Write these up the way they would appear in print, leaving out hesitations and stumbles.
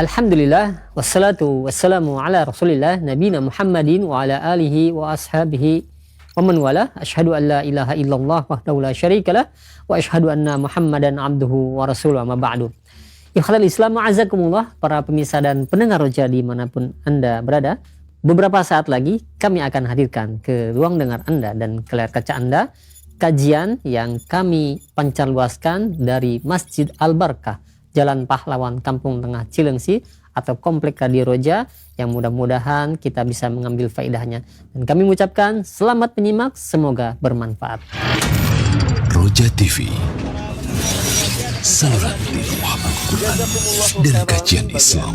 Alhamdulillah wassalatu wassalamu ala Rasulillah nabiyina Muhammadin wa ala alihi wa ashabihi wa man wala. Asyhadu an la ilaha illallah wahdahu la syarikalah wa asyhadu anna Muhammadan abduhu wa rasuluhu amma ba'du. Ikhwatal Islam ma'azakumullah, para pemirsa dan pendengar Roja dimanapun Anda berada. Beberapa saat lagi kami akan hadirkan ke ruang dengar Anda dan ke layar kaca Anda kajian yang kami pancarluaskan dari Masjid Al-Barkah, Jalan Pahlawan, Kampung Tengah, Cilengsi, atau Komplek Radio Roja, yang mudah-mudahan kita bisa mengambil faedahnya. Dan kami mengucapkan selamat menyimak, semoga bermanfaat. Roja TV, saluran tiruah Al-Quran dan kajian Islam.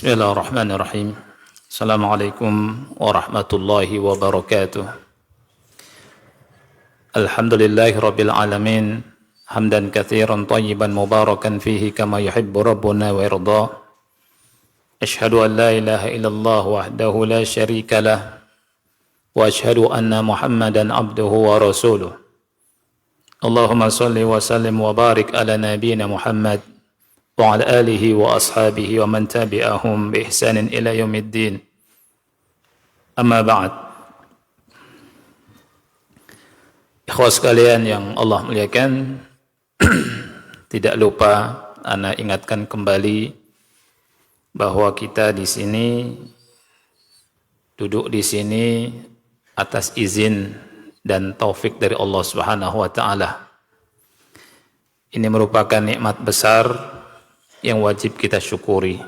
Bismillahirrahmanirrahim. Assalamualaikum warahmatullahi wabarakatuh. Alhamdulillahi rabbil alamin. Hamdan katsiran tayyiban mubarakan fihi kama yuhibbu rabbuna wa yarda. Asyhadu an la ilaha illallah wahdahu la syarika lah. Wa asyhadu anna Muhammadan abduhu wa rasuluh. Allahumma salli wa sallim wa barik ala nabiyyina Muhammad wa ala alihi wa ashabihi wa man tabi'ahum bi ihsanin ila yaumiddin. Amma ba'd. Ikhwas sekalian yang Allah muliakan, tidak lupa ana ingatkan kembali bahwa kita di sini duduk di sini atas izin dan taufik dari Allah Subhanahu wa taala. Ini merupakan nikmat besar yang wajib kita syukuri.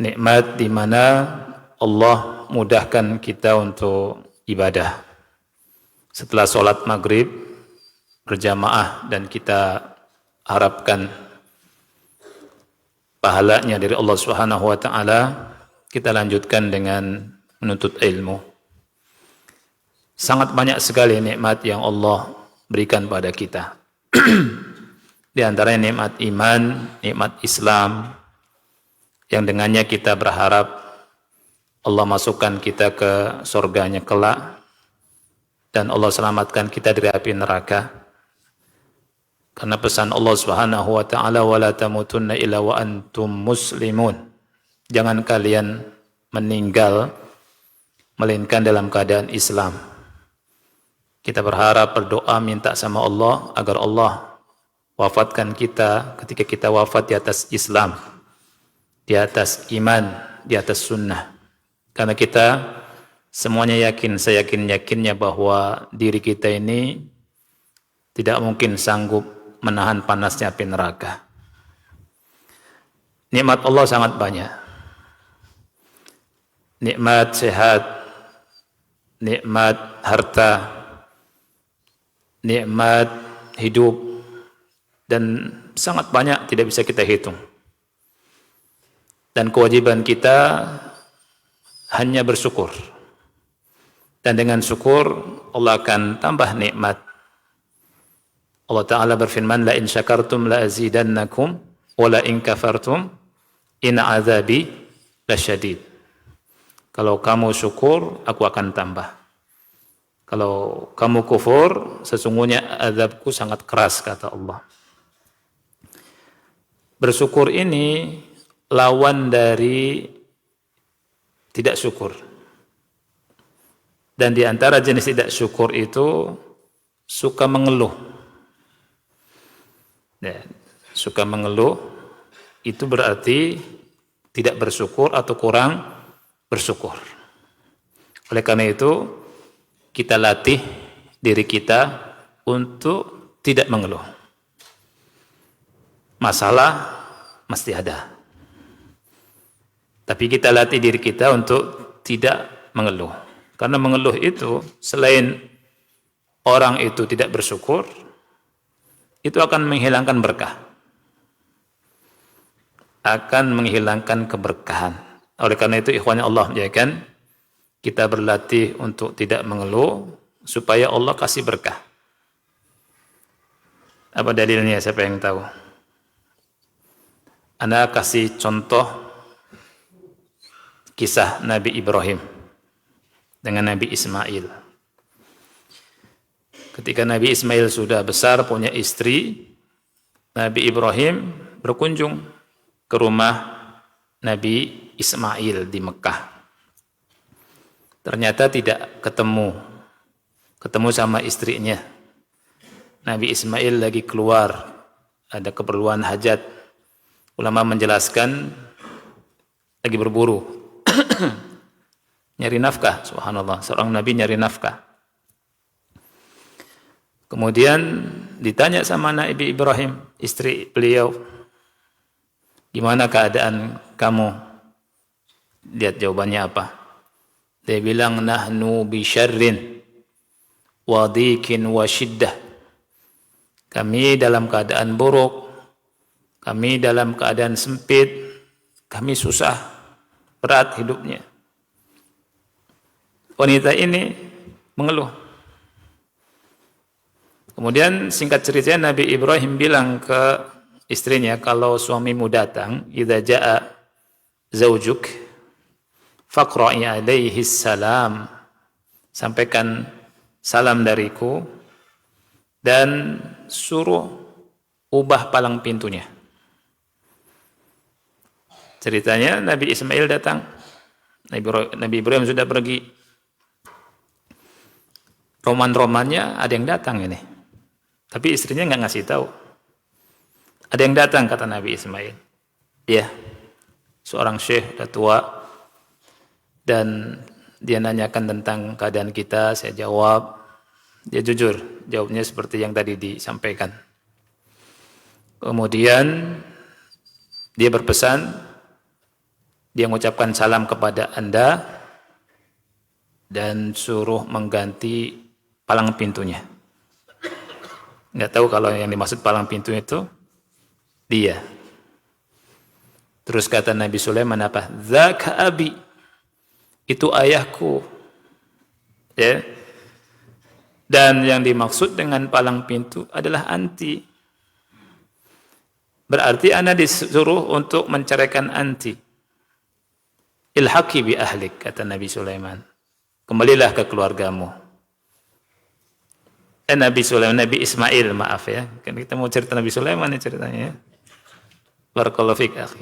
Nikmat di mana Allah mudahkan kita untuk ibadah. Setelah sholat maghrib berjamaah dan kita harapkan pahalanya dari Allah Subhanahu wa taala, kita lanjutkan dengan menuntut ilmu. Sangat banyak sekali nikmat yang Allah berikan pada kita. Di antaranya nikmat iman, nikmat Islam, yang dengannya kita berharap Allah masukkan kita ke surganya kelak, dan Allah selamatkan kita dari api neraka. Karena pesan Allah Subhanahu wa taala, wala tamutunna illa wa antum muslimun. Jangan kalian meninggal melainkan dalam keadaan Islam. Kita berharap, berdoa, minta sama Allah agar Allah wafatkan kita ketika kita wafat di atas Islam, di atas iman, di atas sunnah. Karena kita semuanya yakin, saya yakinnya bahwa diri kita ini tidak mungkin sanggup menahan panasnya api neraka. Nikmat Allah sangat banyak. Nikmat sehat, nikmat harta, nikmat hidup, dan sangat banyak tidak bisa kita hitung. Dan kewajiban kita hanya bersyukur. Dan dengan syukur Allah akan tambah nikmat. Allah Ta'ala berfirman, la in syakartum la azidannakum wa la in kafartum in azabi lasyadid. Kalau kamu syukur, aku akan tambah. Kalau kamu kufur, sesungguhnya azabku sangat keras, kata Allah. Bersyukur ini lawan dari tidak syukur. Dan di antara jenis tidak syukur itu suka mengeluh. Ya, suka mengeluh itu berarti tidak bersyukur atau kurang bersyukur. Oleh karena itu, kita latih diri kita untuk tidak mengeluh. Masalah mesti ada. Tapi kita latih diri kita untuk tidak mengeluh. Karena mengeluh itu, selain orang itu tidak bersyukur, itu akan menghilangkan berkah. Akan menghilangkan keberkahan. Oleh karena itu, ikhwanya Allah menjadikan kita berlatih untuk tidak mengeluh, supaya Allah kasih berkah. Apa dalilnya? Siapa yang tahu? Anda kasih contoh kisah Nabi Ibrahim dengan Nabi Ismail. Ketika Nabi Ismail sudah besar, punya istri, Nabi Ibrahim berkunjung ke rumah Nabi Ismail di Mekah. Ternyata tidak ketemu sama istrinya. Nabi Ismail lagi keluar, ada keperluan hajat. Ulama menjelaskan lagi berburu. Nyari nafkah, subhanallah. Seorang Nabi nyari nafkah. Kemudian ditanya sama Nabi Ibrahim, istri beliau, gimana keadaan kamu? Lihat jawabannya apa. Dia bilang, nahnu bi syarrin wa dhikin wa syiddah. Kami dalam keadaan buruk, kami dalam keadaan sempit, kami susah, berat hidupnya. Wanita ini mengeluh. Kemudian singkat ceritanya Nabi Ibrahim bilang ke istrinya, kalau suamimu datang, idza jaa zaujuk faqra'i alaihi salam, sampaikan salam dariku dan suruh ubah palang pintunya. Ceritanya Nabi Ismail datang, Nabi Ibrahim sudah pergi. Roman-romannya ada yang datang ini, tapi istrinya nggak ngasih tahu. Ada yang datang, kata Nabi Ismail. Ya, seorang syekh udah tua, dan dia nanyakan tentang keadaan kita. Saya jawab, dia jujur, jawabnya seperti yang tadi disampaikan. Kemudian dia berpesan, dia mengucapkan salam kepada Anda dan suruh mengganti palang pintunya. Nggak tahu kalau yang dimaksud palang pintu itu dia. Terus kata Nabi Sulaiman apa? Dzaka abi, itu ayahku. Ya. Dan yang dimaksud dengan palang pintu adalah anti. Berarti Anda disuruh untuk menceraikan anti. Ilhaqi bi ahlik, kata Nabi Sulaiman. Kembalilah ke keluargamu. Nabi Sulaiman, Nabi Ismail, maaf ya. Kan kita mau cerita Nabi Sulaiman nih ceritanya. Barakallahu fik akhi.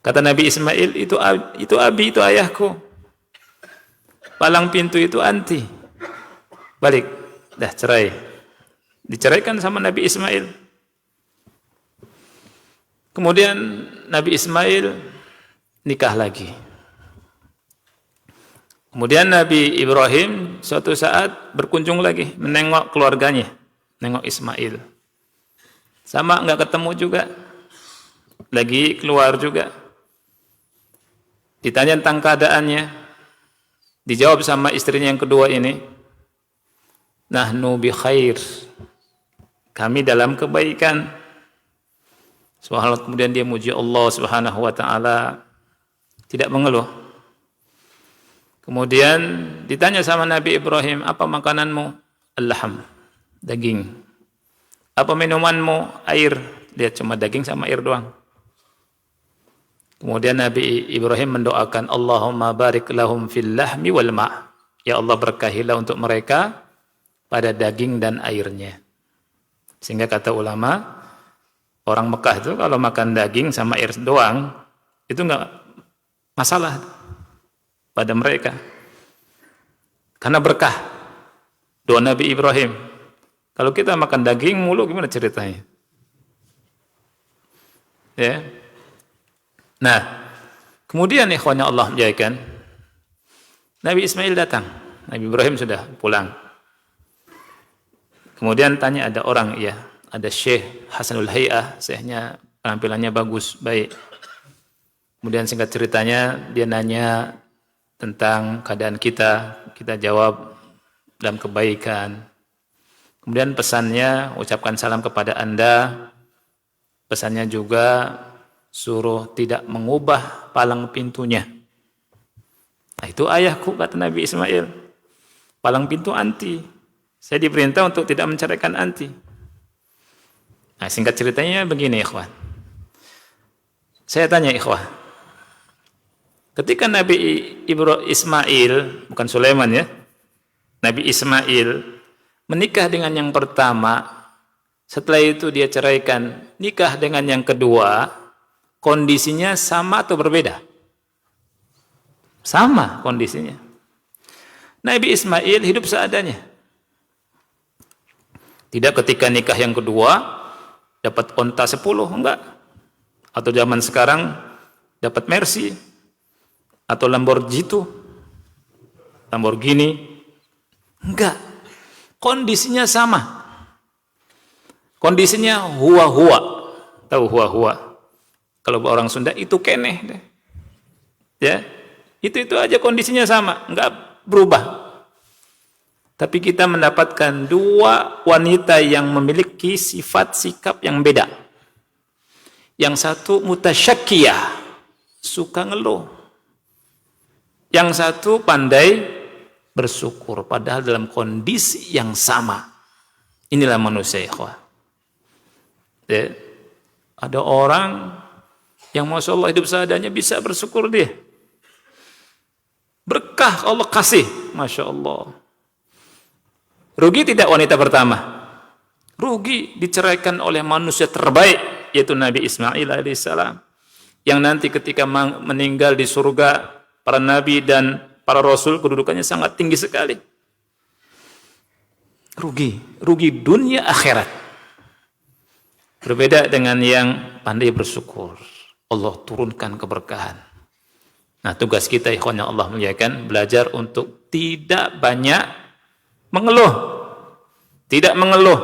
Kata Nabi Ismail, itu abi, itu ayahku. Palang pintu itu anti. Balik, dah cerai. Diceraikan sama Nabi Ismail. Kemudian Nabi Ismail nikah lagi. Kemudian Nabi Ibrahim suatu saat berkunjung lagi, menengok keluarganya, nengok Ismail. Sama nggak ketemu juga, lagi keluar juga. Ditanya tentang keadaannya, dijawab sama istrinya yang kedua ini, nahnu bi khair, kami dalam kebaikan. Subhanallah, kemudian dia muji Allah Subhanahu wa taala, tidak mengeluh. Kemudian ditanya sama Nabi Ibrahim, "Apa makananmu?" "Al-lahm," daging. "Apa minumanmu?" "Air." Dia cuma daging sama air doang. Kemudian Nabi Ibrahim mendoakan, "Allahumma barik lahum fil lahmi wal ma'." Ya Allah, berkahilah untuk mereka pada daging dan airnya. Sehingga kata ulama, orang Mekah itu kalau makan daging sama air doang, itu enggak masalah pada mereka. Karena berkah doa Nabi Ibrahim. Kalau kita makan daging mulu gimana ceritanya? Ya. Nah, kemudian ikhwannya Allah menjadikan Nabi Ismail datang. Nabi Ibrahim sudah pulang. Kemudian tanya ada orang, ya, ada Syekh Hasanul Hay'ah, syekhnya penampilannya bagus, baik. Kemudian singkat ceritanya dia nanya tentang keadaan kita, kita jawab dalam kebaikan. Kemudian pesannya, ucapkan salam kepada Anda. Pesannya juga suruh tidak mengubah palang pintunya. Nah, itu ayahku, kata Nabi Ismail. Palang pintu anti. Saya diperintah untuk tidak menceraikan anti. Nah, singkat ceritanya begini, ikhwan. Saya tanya, ikhwan. Ketika Nabi Ismail, bukan Sulaiman ya, Nabi Ismail menikah dengan yang pertama, setelah itu dia ceraikan, nikah dengan yang kedua, kondisinya sama atau berbeda? Sama kondisinya. Nabi Ismail hidup seadanya. Tidak ketika nikah yang kedua dapat onta 10, enggak. Atau zaman sekarang dapat Mercy atau Lamborghini. Enggak. Kondisinya sama. Kondisinya huwa-huwa. Tahu huwa-huwa? Kalau orang Sunda itu keneh deh. Ya. Itu aja kondisinya sama, enggak berubah. Tapi kita mendapatkan dua wanita yang memiliki sifat sikap yang beda. Yang satu mutasyakkiyah, suka ngeluh. Yang satu pandai bersyukur, padahal dalam kondisi yang sama. Inilah manusia, ikhwah. Ya. Ada orang yang Masya Allah hidup seadanya bisa bersyukur dia. Berkah Allah kasih, Masya Allah. Rugi tidak wanita pertama? Rugi, diceraikan oleh manusia terbaik, yaitu Nabi Ismail alaihissalam. Yang nanti ketika meninggal di surga, para nabi dan para rasul kedudukannya sangat tinggi sekali. Rugi dunia akhirat. Berbeda dengan yang pandai bersyukur. Allah turunkan keberkahan. Nah, tugas kita, ikhwan yang Allah muliakan, belajar untuk tidak banyak mengeluh. Tidak mengeluh.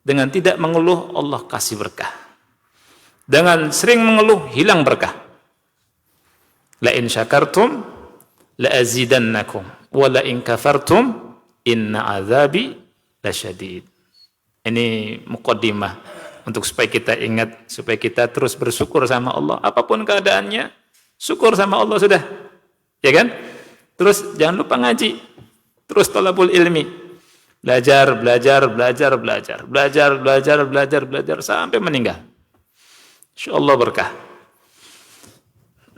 Dengan tidak mengeluh, Allah kasih berkah. Dengan sering mengeluh, hilang berkah. La in syakartum la azidannakum wa la in kafartum inna azabi lasyadid. Ini muqaddimah untuk supaya kita ingat, supaya kita terus bersyukur sama Allah apapun keadaannya. Syukur sama Allah sudah. Ya kan? Terus jangan lupa ngaji. Terus talabul ilmi. Belajar sampai meninggal. Insyaallah berkah.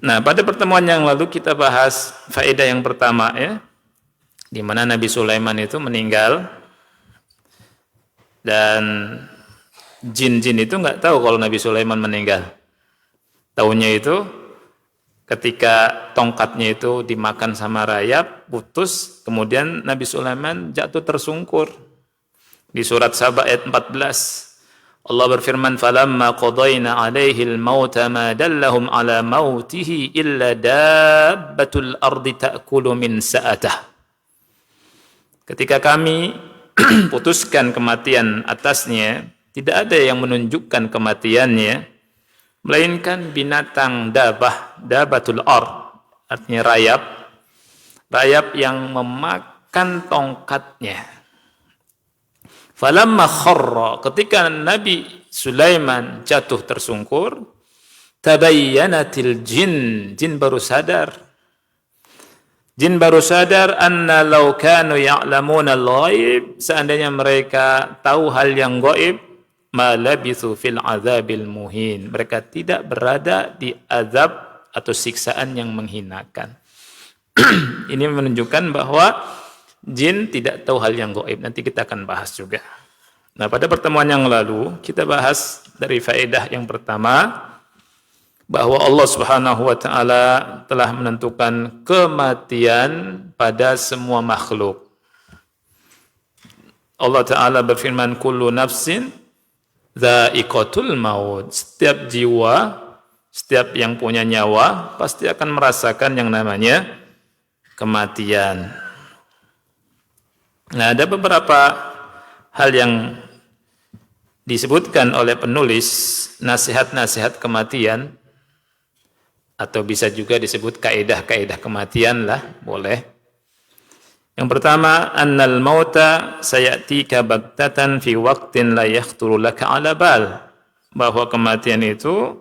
Nah, pada pertemuan yang lalu kita bahas faedah yang pertama ya, di mana Nabi Sulaiman itu meninggal dan jin-jin itu nggak tahu kalau Nabi Sulaiman meninggal. Tahunya itu ketika tongkatnya itu dimakan sama rayap, putus, kemudian Nabi Sulaiman jatuh tersungkur. Di surat Saba ayat 14, Allah berfirman, "Falamma qadayna 'alaihi al-mauta ma dallahum 'ala mautihi illa dabbatul ardi ta'kulu min sa'atah." Ketika kami putuskan kematian atasnya, tidak ada yang menunjukkan kematiannya melainkan binatang dabatul ard, artinya rayap yang memakan tongkatnya. Falamma kharra, ketika Nabi Sulaiman jatuh tersungkur, tabayyanatil jin baru sadar. Jin baru sadar anna law kanu ya'lamuna al-ghaib, seandainya mereka tahu hal yang gaib, ma labithu fil azabil muhin. Mereka tidak berada di azab atau siksaan yang menghinakan. Ini menunjukkan bahwa jin tidak tahu hal yang gaib. Nanti kita akan bahas juga. Nah, pada pertemuan yang lalu kita bahas dari faedah yang pertama, bahwa Allah Subhanahu wa taala telah menentukan kematian pada semua makhluk. Allah taala berfirman, kullu nafsin dha'iqatul maut. Setiap jiwa, setiap yang punya nyawa pasti akan merasakan yang namanya kematian. Nah, ada beberapa hal yang disebutkan oleh penulis, nasihat-nasihat kematian, atau bisa juga disebut kaidah-kaidah kematian lah, boleh. Yang pertama, annal mauta sayatika baghtatan fi waqtin la yakhturu laka ala bal. Bahwa kematian itu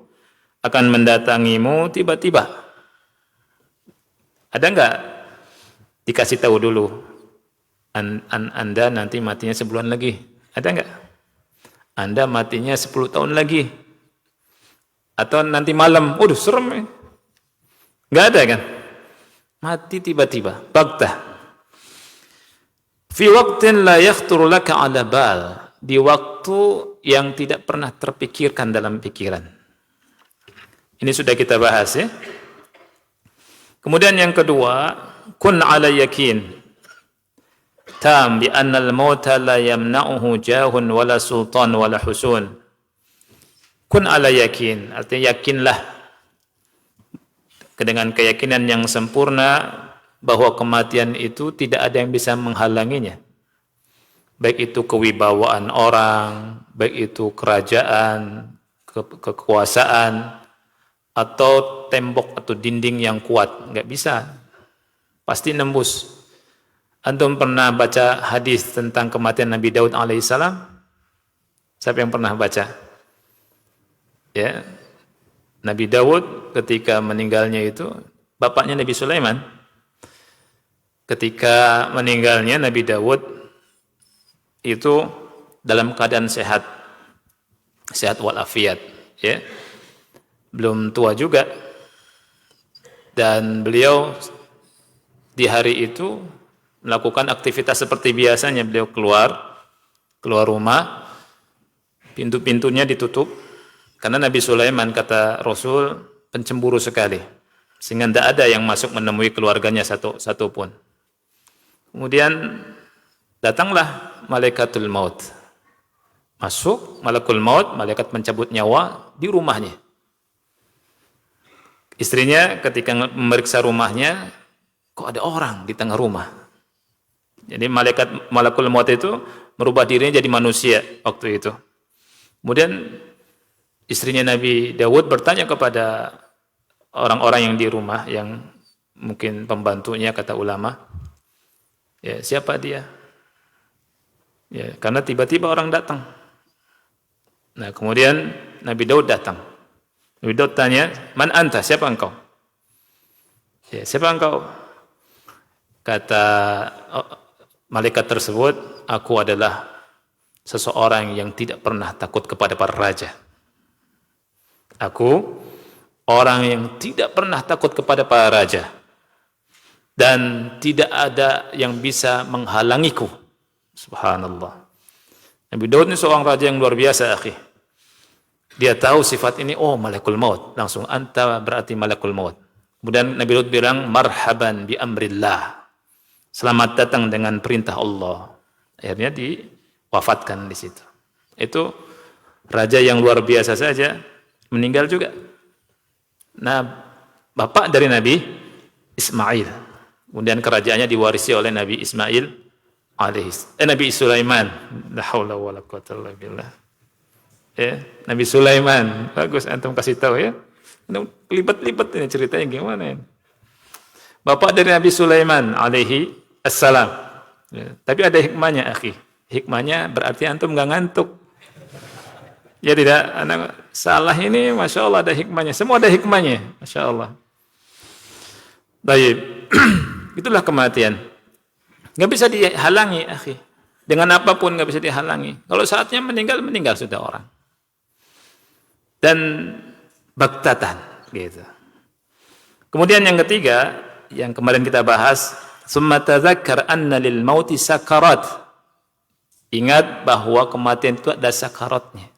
akan mendatangimu tiba-tiba. Ada enggak dikasih tahu dulu, Anda nanti matinya sebulan lagi? Ada enggak? Anda matinya 10 tahun lagi? Atau nanti malam? Waduh, serem ya. Enggak ada kan? Mati tiba-tiba, baghtah. Fi waqtin la yakhturu laka ala bal. Di waktu yang tidak pernah terpikirkan dalam pikiran. Ini sudah kita bahas ya. Kemudian yang kedua, kun ala yakin tam bi anna al-mauta la yamna'uhu jahun wala sultan wala husun. Kun ala yakin, artinya yakinlah dengan keyakinan yang sempurna bahwa kematian itu tidak ada yang bisa menghalanginya. Baik itu kewibawaan orang, baik itu kerajaan, kekuasaan, atau tembok atau dinding yang kuat, nggak bisa. Pasti nembus. Antum pernah baca hadis tentang kematian Nabi Daud alaihissalam? Siapa yang pernah baca? Ya. Nabi Daud ketika meninggalnya itu, bapaknya Nabi Sulaiman, ketika meninggalnya Nabi Daud itu dalam keadaan sehat walafiat, ya, belum tua juga, dan beliau di hari itu melakukan aktivitas seperti biasanya. Beliau keluar rumah, pintu-pintunya ditutup. Karena Nabi Sulaiman, kata Rasul, pencemburu sekali. Sehingga tidak ada yang masuk menemui keluarganya satu pun. Kemudian datanglah malaikatul maut. Masuk malakul maut, malaikat mencabut nyawa di rumahnya. Istrinya ketika memeriksa rumahnya, kok ada orang di tengah rumah. Jadi malakul maut itu merubah dirinya jadi manusia waktu itu. Kemudian istrinya Nabi Daud bertanya kepada orang-orang yang di rumah, yang mungkin pembantunya, kata ulama, ya, siapa dia? Ya, karena tiba-tiba orang datang. Nah, kemudian Nabi Daud datang. Nabi Daud tanya, man anta, siapa engkau? Ya, siapa engkau? Kata malaikat tersebut, aku adalah seseorang yang tidak pernah takut kepada para raja. Aku orang yang tidak pernah takut kepada para raja, dan tidak ada yang bisa menghalangiku. Subhanallah. Nabi Daud ini seorang raja yang luar biasa, akhi. Dia tahu sifat ini, oh malakul maut. Langsung, anta berarti malakul maut. Kemudian Nabi Daud bilang, marhaban bi amrillah. Selamat datang dengan perintah Allah. Akhirnya diwafatkan di situ. Itu raja yang luar biasa saja, meninggal juga. Nah, bapak dari Nabi Ismail. Kemudian kerajaannya diwarisi oleh Nabi Ismail Nabi Sulaiman. La haula wala quwwata illa billah. Ya, Nabi Sulaiman. Bagus antum kasih tahu ya. Libat-libat ini ceritanya gimana ya. Bapak dari Nabi Sulaiman alaihi assalam. Ya, tapi ada hikmahnya, akhi. Hikmahnya berarti antum enggak ngantuk. Ya tidak, anak salah ini Masya Allah ada hikmahnya. Semua ada hikmahnya, Masya Allah. Baik, itulah kematian. Nggak bisa dihalangi, akhi. Dengan apapun nggak bisa dihalangi. Kalau saatnya meninggal, meninggal sudah orang. Dan baktatan, gitu. Kemudian yang ketiga, yang kemarin kita bahas, summa tadzakkar anna lil mauti sakarat. Ingat bahwa kematian itu ada sakaratnya.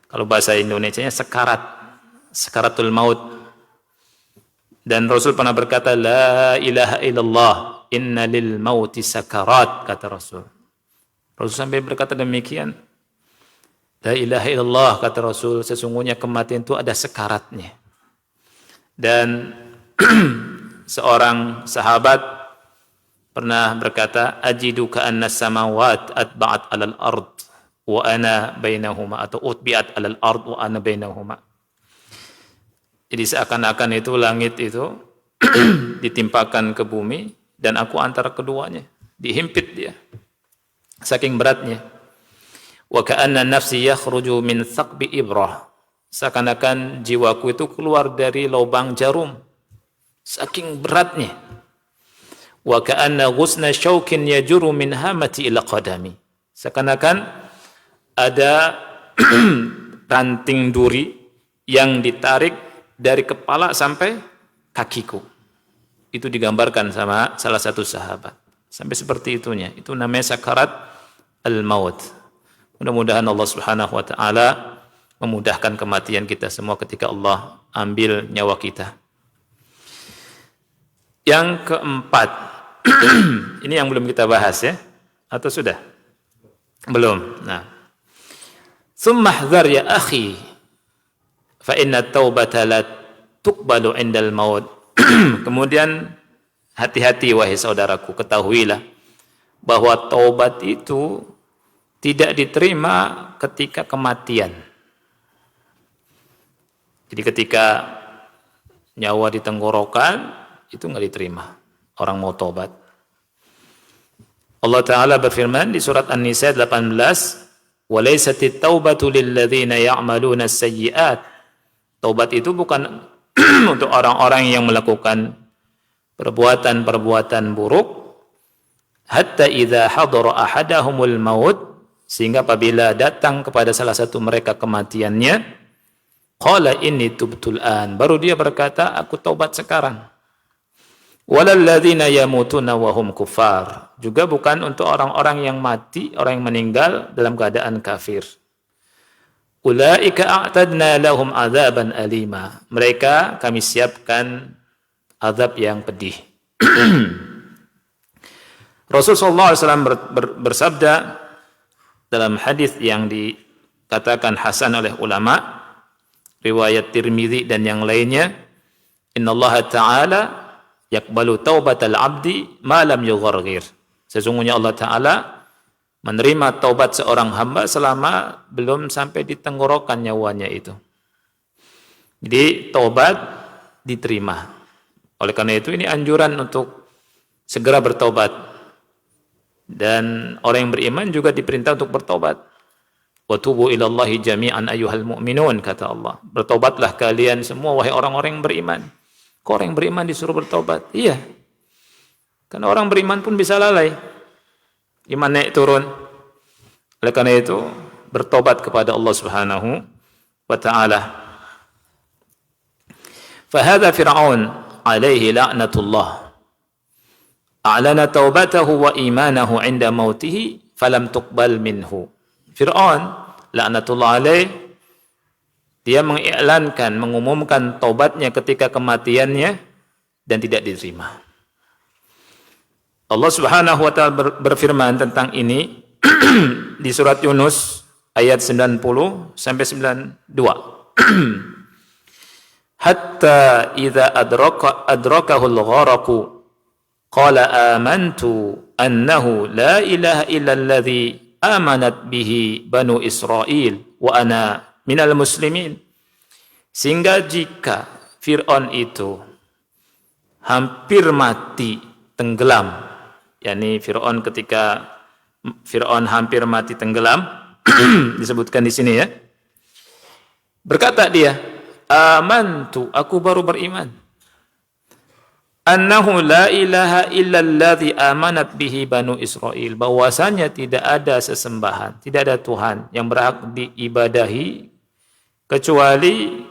Kalau bahasa Indonesianya sekarat, sekaratul maut. Dan Rasul pernah berkata, la ilaha illallah, inna lil mauti sakarat, kata Rasul. Rasul sampai berkata demikian. La ilaha illallah, kata Rasul, sesungguhnya kematian itu ada sekaratnya. Dan seorang sahabat pernah berkata, ajidu ka'anna samawat atba'at alal ard wa ana bainahuma, atau utbi'at alal ard wa ana bainahuma. Jadi seakan-akan itu langit itu ditimpakan ke bumi dan aku antara keduanya, dihimpit dia. Saking beratnya. Wa ka'anna nafsi yakhruju min thaqbi ibrah. Seakan-akan jiwaku itu keluar dari lubang jarum. Saking beratnya. Wa ka'anna ghusna syaukin yajuru min hamati ila qadami. Seakan-akan ada ranting duri yang ditarik dari kepala sampai kakiku. Itu digambarkan sama salah satu sahabat. Sampai seperti itunya. Itu namanya sakarat al-maut. Mudah-mudahan Allah Subhanahu wa taala memudahkan kematian kita semua ketika Allah ambil nyawa kita. Yang keempat, ini yang belum kita bahas ya, atau sudah? Belum. Nah, summahdzar ya akhi, fa inna taubata la tuqbalu indal maut. Kemudian hati-hati wahai saudaraku, ketahuilah bahwa taubat itu tidak diterima ketika kematian. Jadi ketika nyawa di tenggorokan itu nggak diterima orang mau taubat. Allah Ta'ala berfirman di surat An-Nisa 18, وَلَيْسَتِ التَّوْبَةُ لِلَّذِينَ يَعْمَلُونَ السَّيِّئَاتِ. Taubat itu bukan untuk orang-orang yang melakukan perbuatan-perbuatan buruk, hatta idza hadara ahadahumul maut, sehingga apabila datang kepada salah satu mereka kematiannya, qala inni tubtul an, baru dia berkata aku taubat sekarang. Walal ladzina yamutuna wa hum kufar, juga bukan untuk orang-orang yang mati, orang yang meninggal dalam keadaan kafir. Ulaika a'tadna lahum adzaban alima, mereka kami siapkan azab yang pedih. Rasulullah SAW bersabda dalam hadis yang dikatakan hasan oleh ulama, riwayat Tirmidzi dan yang lainnya, innallaha ta'ala yaqbalu taubatal abdi ma lam yugharghir. Sesungguhnya Allah Ta'ala menerima taubat seorang hamba selama belum sampai di tenggorokan nyawanya itu. Jadi taubat diterima. Oleh karena itu ini anjuran untuk segera bertobat. Dan orang yang beriman juga diperintah untuk bertobat. Wa tubu ilallahi jami'an ayyuhal mu'minun, kata Allah. Bertobatlah kalian semua wahai orang-orang yang beriman. Kok orang yang beriman disuruh bertobat? Iya. Karena orang beriman pun bisa lalai. Iman naik turun. Oleh karena itu bertobat kepada Allah Subhanahu wa taala. Fa hadza Fir'aun alaihi la'natullah. A'lana taubatahu wa imanahu 'inda mautihi falam tuqbal minhu. Fir'aun laknatullah alaih, dia mengiklankan, mengumumkan taubatnya ketika kematiannya dan tidak diterima. Allah Subhanahu wa taala berfirman tentang ini di surat Yunus ayat 90 sampai 92. Hatta idza adrakahul gharaqu qala amantu annahu la ilaha illa alladhi amanat bihi banu Israel wa ana minal muslimin. Sehingga jika Fir'aun itu hampir mati tenggelam, yakni Fir'aun ketika Fir'aun hampir mati tenggelam disebutkan di sini ya, Berkata dia, amantu, aku baru beriman. Annahu la ilaha illalladzi amanat bihi banu Israel, bahwasanya tidak ada sesembahan, tidak ada Tuhan yang berhak diibadahi kecuali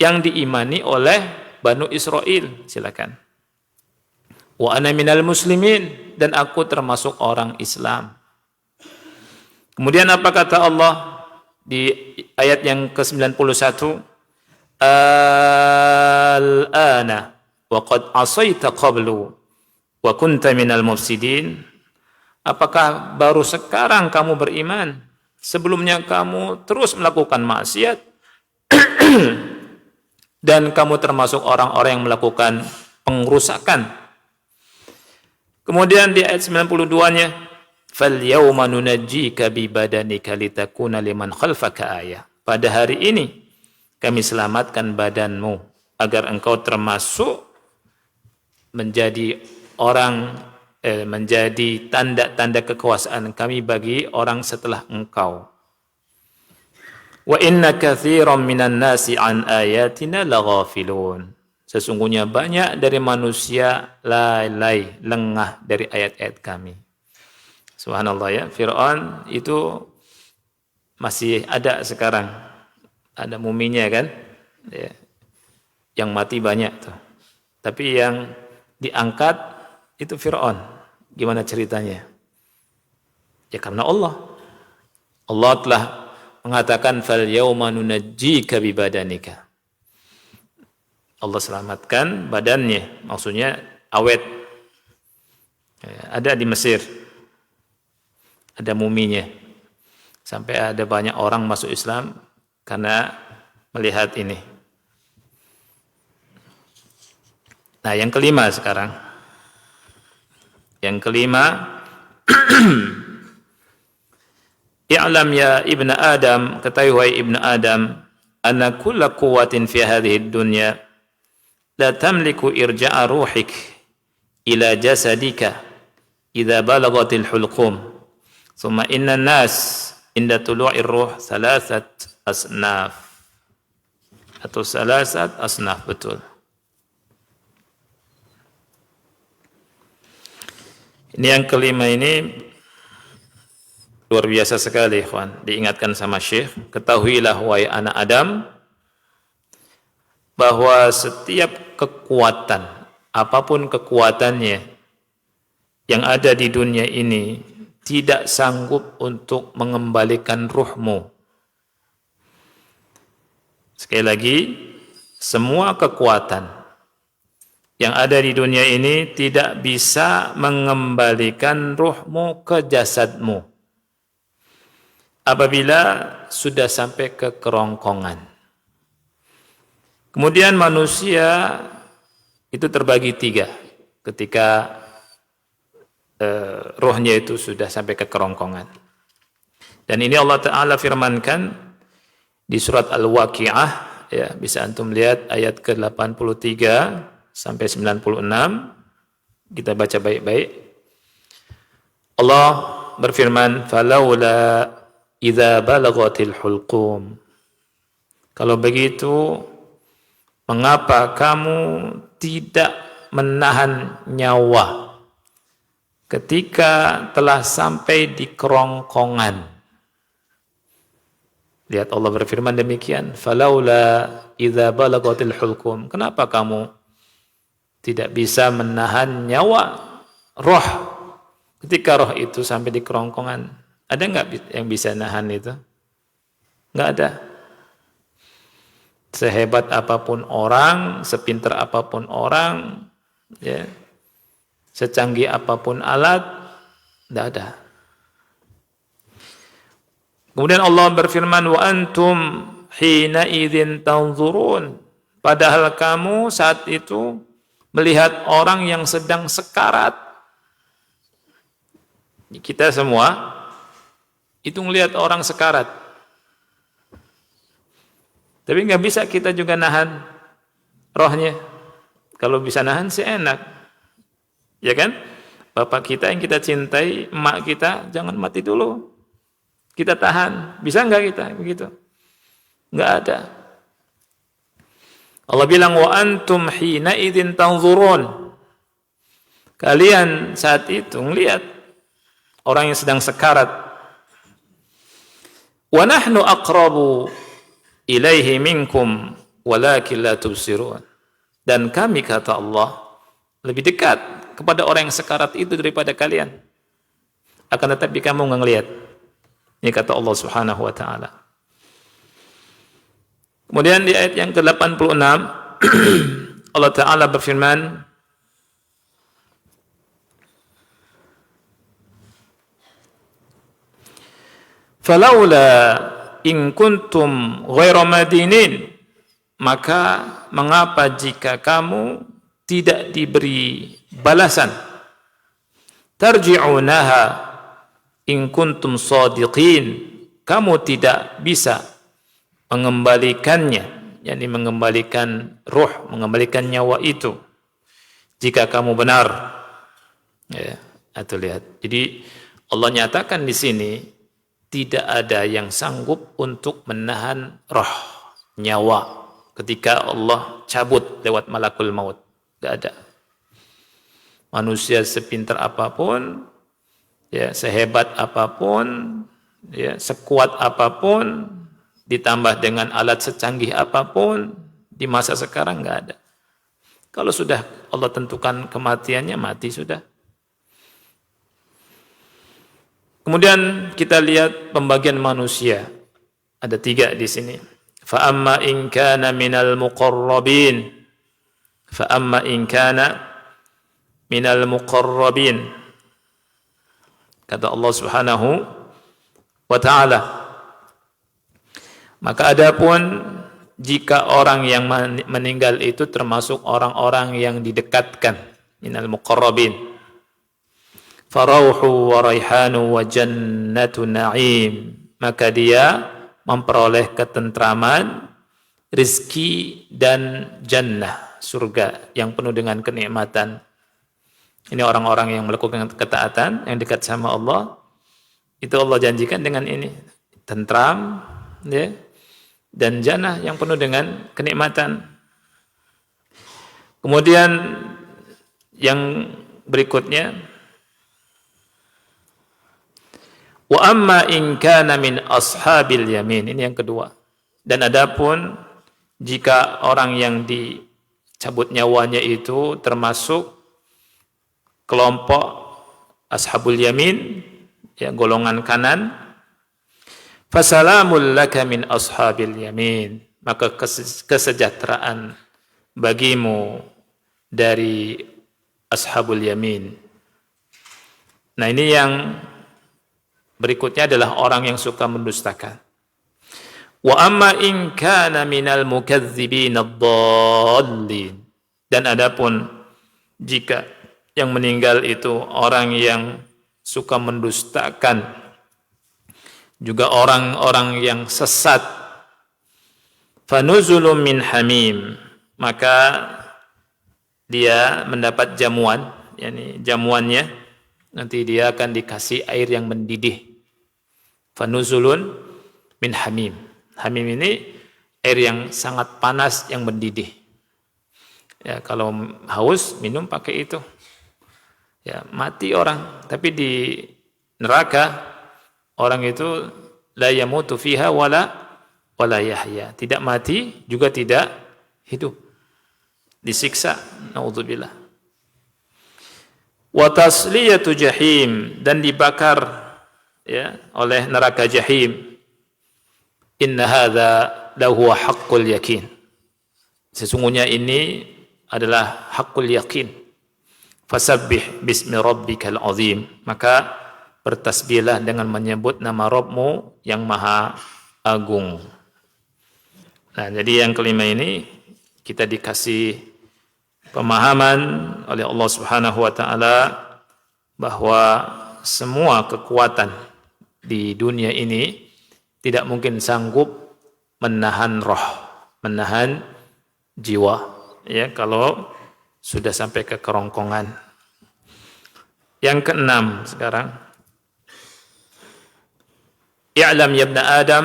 yang diimani oleh Banu Israel. Silakan. Wa ana minal muslimin, dan aku termasuk orang Islam. Kemudian apa kata Allah di ayat yang ke-91? Al-ana wa qad asaita qablu wa kunta minal mufsidin. Apakah baru sekarang kamu beriman? Sebelumnya kamu terus melakukan maksiat dan kamu termasuk orang-orang yang melakukan pengrusakan. Kemudian di ayat 92-nya, فَالْيَوْمَ نُنَجِّيكَ بِبَدَنِكَ لِتَكُونَ لِمَنْ خَلْفَكَ آيَةً. Pada hari ini kami selamatkan badanmu agar engkau termasuk menjadi orang menjadi tanda-tanda kekuasaan kami bagi orang setelah engkau. Wa inna katsiran minan nasi an ayatina laghafilun. Sesungguhnya banyak dari manusia lalai, lengah dari ayat-ayat kami. Subhanallah ya, Fir'aun itu masih ada sekarang. Ada muminya kan? Ya. Yang mati banyak tuh. Tapi yang diangkat itu Fir'aun. Gimana ceritanya? Ya karena Allah. Allah telah mengatakan fal yauma nunajjika bi badanika. Allah selamatkan badannya, maksudnya awet. Ada di Mesir. Ada muminya. Sampai ada banyak orang masuk Islam karena melihat ini. Nah, yang kelima sekarang. Yang kelima, i'lam ya ibn Adam, ketahui ibn Adam, anna kulla quwwatin fi hadhihi dunya la tamliku irja'a ruhik ila jasadika idza balagatil hulqum. Thumma inna nas inda tulu'ir ruh salasat asnaf. Atau salasat asnaf, betul. Ini yang kelima ini luar biasa sekali, ikhwan. Diingatkan sama Syekh, ketahuilah wahai anak Adam bahwa setiap kekuatan, apapun kekuatannya yang ada di dunia ini tidak sanggup untuk mengembalikan ruhmu. Sekali lagi, semua kekuatan yang ada di dunia ini tidak bisa mengembalikan ruhmu ke jasadmu apabila sudah sampai ke kerongkongan. Kemudian manusia itu terbagi tiga ketika rohnya itu sudah sampai ke kerongkongan. Dan ini Allah Ta'ala firmankan di surat Al-Waqi'ah, ya, bisa antum lihat ayat ke-83 sampai 96, kita baca baik-baik. Allah berfirman, "Falaula idza balaghatil hulqum." Kalau begitu, mengapa kamu tidak menahan nyawa ketika telah sampai di kerongkongan? Lihat Allah berfirman demikian, "Falaula idza balaghatil hulqum." Kenapa kamu tidak bisa menahan nyawa roh ketika roh itu sampai di kerongkongan? Ada nggak yang bisa nahan itu? Nggak ada. Sehebat apapun orang, sepintar apapun orang, ya, secanggih apapun alat, nggak ada. Kemudian Allah berfirman, wa antum hina idzin tanzurun. Padahal kamu saat itu melihat orang yang sedang sekarat. Kita semua itu melihat orang sekarat. Tapi nggak bisa kita juga nahan rohnya. Kalau bisa nahan sih enak. Ya kan? Bapak kita yang kita cintai, emak kita, jangan mati dulu. Kita tahan. Bisa nggak kita begitu? Enggak ada. Allah bilang wa antum hina idzin tanzurun. Kalian saat itu melihat orang yang sedang sekarat. Wa nahnu aqrabu ilaihi minkum walakin la tubsirun. Dan kami, kata Allah, lebih dekat kepada orang yang sekarat itu daripada kalian. Akan tetapi kamu enggak ngelihat. Ini kata Allah Subhanahu wa taala. Kemudian di ayat yang ke-86 Allah taala berfirman, "Falaula in kuntum ghaira madinin." Maka mengapa jika kamu tidak diberi balasan? Tarji'unaha in kuntum shadiqin. Kamu tidak bisa mengembalikannya, yakni mengembalikan ruh, mengembalikan nyawa itu jika kamu benar. Ya, atau lihat. Jadi Allah nyatakan di sini tidak ada yang sanggup untuk menahan roh, nyawa ketika Allah cabut lewat malakul maut. Tidak ada. Manusia sepintar apapun, ya, sehebat apapun, ya, sekuat apapun, ditambah dengan alat secanggih apapun, di masa sekarang nggak ada. Kalau sudah Allah tentukan kematiannya, mati sudah. Kemudian kita lihat pembagian manusia. Ada 3 di sini. Fa amma in kana minal muqarrabin. Fa amma in kana minal muqarrabin. Kata Allah Subhanahu wa taala. Maka adapun jika orang yang meninggal itu termasuk orang-orang yang didekatkan, minal muqarrabin. Farauhu wa raihanu wa jannatu na'im. Maka dia memperoleh ketentraman, rizki dan jannah, surga yang penuh dengan kenikmatan. Ini orang-orang yang melakukan ketaatan, yang dekat sama Allah. Itu Allah janjikan dengan ini, tentram, ya, dan jannah yang penuh dengan kenikmatan. Kemudian yang berikutnya, wa amma in kana min ashabil yamin. Ini yang kedua. Dan adapun jika orang yang dicabut nyawanya itu termasuk kelompok ashabul yamin, ya, golongan kanan, fasalamul laka min ashabil yamin. Maka kesejahteraan bagimu dari ashabul yamin. Nah, ini yang berikutnya adalah orang yang suka mendustakan. Wa amma in kana minal mukazzibin ad-dallin. Dan adapun jika yang meninggal itu orang yang suka mendustakan, juga orang-orang yang sesat, fanuzulun min hamim. Maka dia mendapat jamuan, yakni jamuannya nanti dia akan dikasih air yang mendidih. Fanuzulun min hamim. Hamim ini air yang sangat panas yang mendidih. Ya, kalau haus minum pakai itu. Ya, mati orang. Tapi di neraka orang itu la yamutu fiha wala yahya. Tidak mati juga tidak hidup. Disiksa. Naudzubillah. Wa tasliyatu jahim, dan dibakar, ya, oleh neraka jahim. Inna hadza lahu haqqul yakin. Sesungguhnya ini adalah haqqul yakin. Fasabbih bismi rabbikal azim. Maka bertasbihlah dengan menyebut nama Rabbmu yang maha agung. Nah, jadi yang kelima ini kita dikasih pemahaman oleh Allah Subhanahu wa taala bahwa semua kekuatan di dunia ini tidak mungkin sanggup menahan roh, menahan jiwa, ya, kalau sudah sampai ke kerongkongan. Yang keenam sekarang, i'lam ya ibna Adam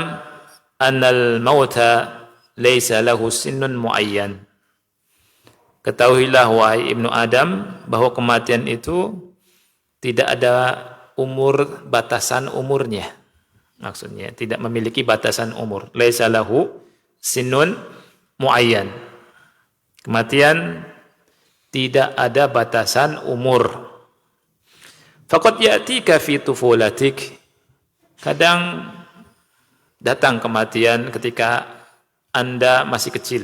annal mauta laisa lahu sinnun muayyan. Ketahuilah wahai Ibnu Adam bahwa kematian itu tidak ada umur, batasan umurnya. Maksudnya tidak memiliki batasan umur. Laisa lahu sinnun muayyan. Kematian tidak ada batasan umur. Faqad ya'tika fi tufulatik. Kadang datang kematian ketika Anda masih kecil.